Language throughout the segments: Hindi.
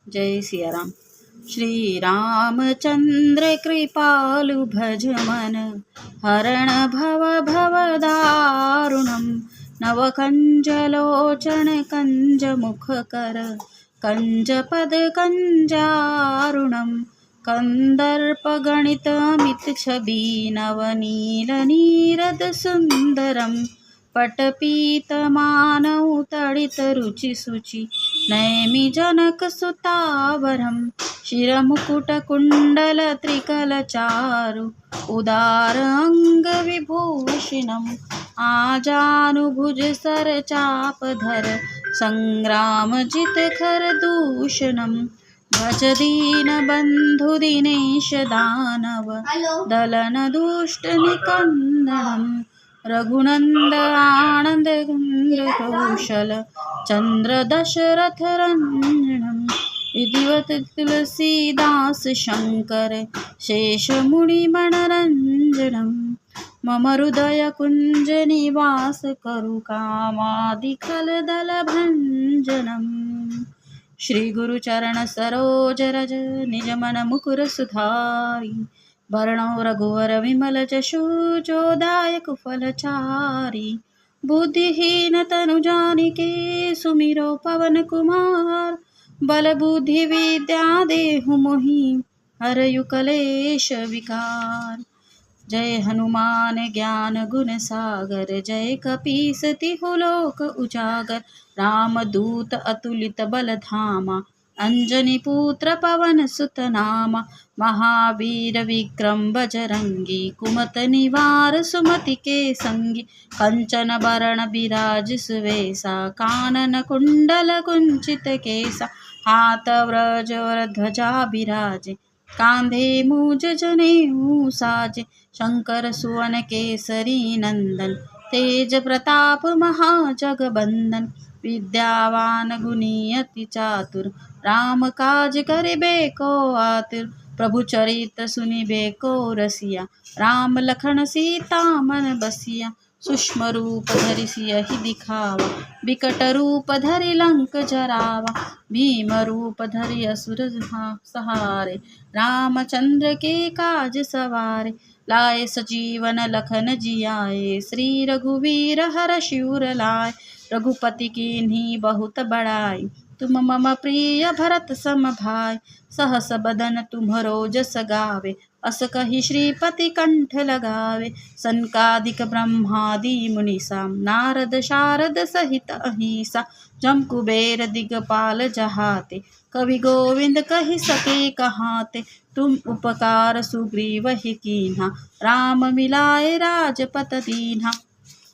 जय सियाराम। श्री रामचंद्र कृपालु भज मन, हरण भव भव दारुणम। नवकंज लोचन कंज मुख कर, कंज पद कंजारुणम। कंदर्प गणित अमित छवि, नवनील नीरद सुंदरम। पटपीत मानव तडित रुचि सुचि, नैमि जनक सुतावरम। शिरमुकुट कुंडल त्रिकल चारु, उदार अंग विभूषिणम। आजानुभुज सर चापधर, संग्राम जित खर दूषणम। भज दीन बंधु दिनेश दानव, दलन दुष्ट निकंदनम। रघुनंद आनंद गंध कौशल, चंद्र दशरथ रंजनम। विधिवत तुलसीदास शंकर, शेष मुनि मनरंजनम। मम हृदय कुंज निवास करु, कामादिकल दल भंजनम। श्री गुरु चरण सरोज रज, निज मन मुकुर सुधारी। वर्णो रघुवर विमल जशु, जोदायक फलचारी। बुद्धिहीन तनु जानिके, सुमिरो पवन कुमार। बल बुद्धि विद्या देहु मोहि, हरयु कलेश विकार। जय हनुमान ज्ञान गुण सागर, जय कपीस तिहु लोक उजागर। रामदूत अतुलित बल धामा, अंजनी पुत्र पवन सुत नामा। महावीर विक्रम बजरंगी, कुमत निवार सुमति के संगी। कंचन बरण बिराज सुवेसा, कानन कुंडल कुंचित केसा। हाथ व्रज और ध्वजा बिराजे, कांधे मूज जनेऊ साजे। शंकर सुवन केसरी नंदन, तेज प्रताप महाजगबंदन। विद्यावान गुणी अति चातुर, राम काज करिबे को आतुर। प्रभु चरित सुनिबे को रसिया, राम लखन सीता मन बसिया। सूक्ष्म रूप धरि सियहि दिखावा, बिकट रूप धरि लंक जरावा। भीम रूप धरि असुर सहारे, रामचंद्र के काज सवारे। लाए सजीवन लखन जियाए, श्री रघुवीर हर्षि उर लाए। रघुपति कीन्ही बहुत बड़ाई, तुम मम प्रिय भरत सम भाई। सहस बदन तुम्हरो जस गावे, अस कहि श्रीपति कंठ लगावे। सनकादिक ब्रह्मादि मुनीसा, नारद शारद सहित अहिसा। जम कुबेर दिगपाल जहाते, कवि गोविंद कहि सके कहाते। तुम उपकार सुग्रीवहि कीन्हा, राम मिलाए राजपत दीन्हा।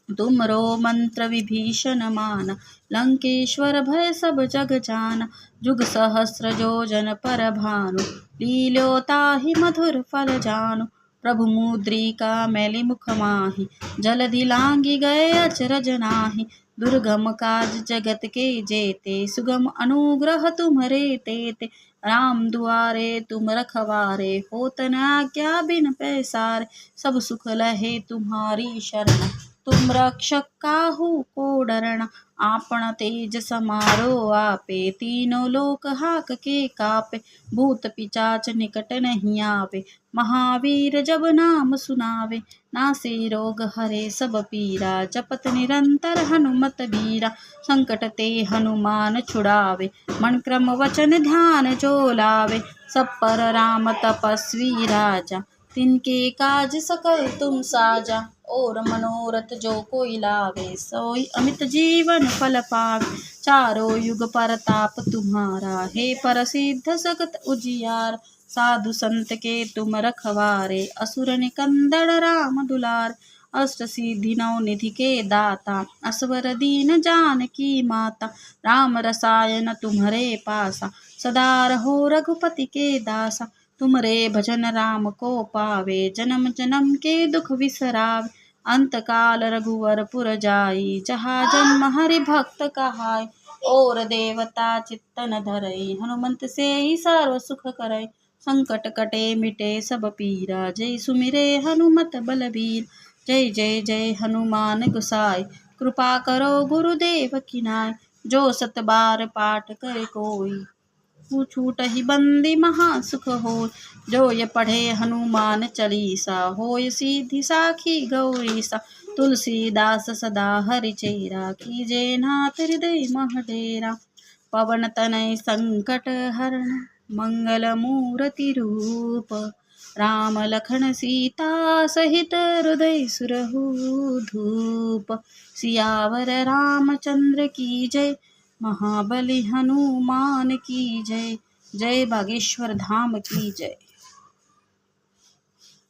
तुमरो मंत्र विभीषण माना, लंकेश्वर भय सब जग जाना। जुग सहस्र योजन पर भानु, लील्योताहि मधुर फल जानु। प्रभु मुद्रिका मैली मुख माहि, जलधि लांघि गए अचरज नाहि। दुर्गम काज जगत के जेते, सुगम अनुग्रह तुम्हरे तेते। राम दुआरे तुम रखवारे, होत न आज्ञा बिन पैसारे। सब सुख लहे तुम्हारी शरण, तुम रक्षक काहू को डरना। आपण तेज समारो आपे, तीनों लोक हाकके कापे। भूत पिचाच निकट नहीं आवे, महावीर जब नाम सुनावे। नासे रोग हरे सब पीरा, जपत निरंतर हनुमत बीरा। संकट ते हनुमान छुड़ावे, मन क्रम वचन ध्यान जो लावे। सब पर राम तपस्वी राजा, तिनके काज सकल तुम साजा। और मनोरथ जो कोई लावे, सोई अमित जीवन फल पावे। चारों युग परताप तुम्हारा, हे प्रसिद्ध सगत उजियार। साधु संत के तुम रखवारे, असुर निकंदन राम दुलार। अष्ट सिद्धि नौ निधि के दाता, असवर दीन जानकी माता। राम रसायन तुम्हरे पासा, सदा रहो रघुपति के दासा। तुमरे भजन राम को पावे, जन्म जन्म के दुख बिसरावे। अंत काल रघुवर पुर जाई, जहाँ जन्म हरि भक्त कहाय। और देवता चित्तन धरई, हनुमंत से ही सर्व सुख करई। संकट कटे मिटे सब पीरा, जय सुमिरे हनुमत बलबीर। जय जय जय हनुमान गोसाई, कृपा करो गुरुदेव की नाय। जो सत बार पाठ करे कोई, छूट ही बंदी महासुख हो। जो ये पढ़े हनुमान चालीसा, होय सीधी साखी गौरीसा। तुलसीदास सदा हरिचेरा, कीजे नाथ हृदय मह डेरा। पवन तनय संकट हरण, मंगल मूर्ति रूप। राम लखन सीता सहित हृदय सुरहु धूप। सियावर रामचंद्र की जय, महाबली हनुमान की जय। जय बागेश्वर धाम की जय।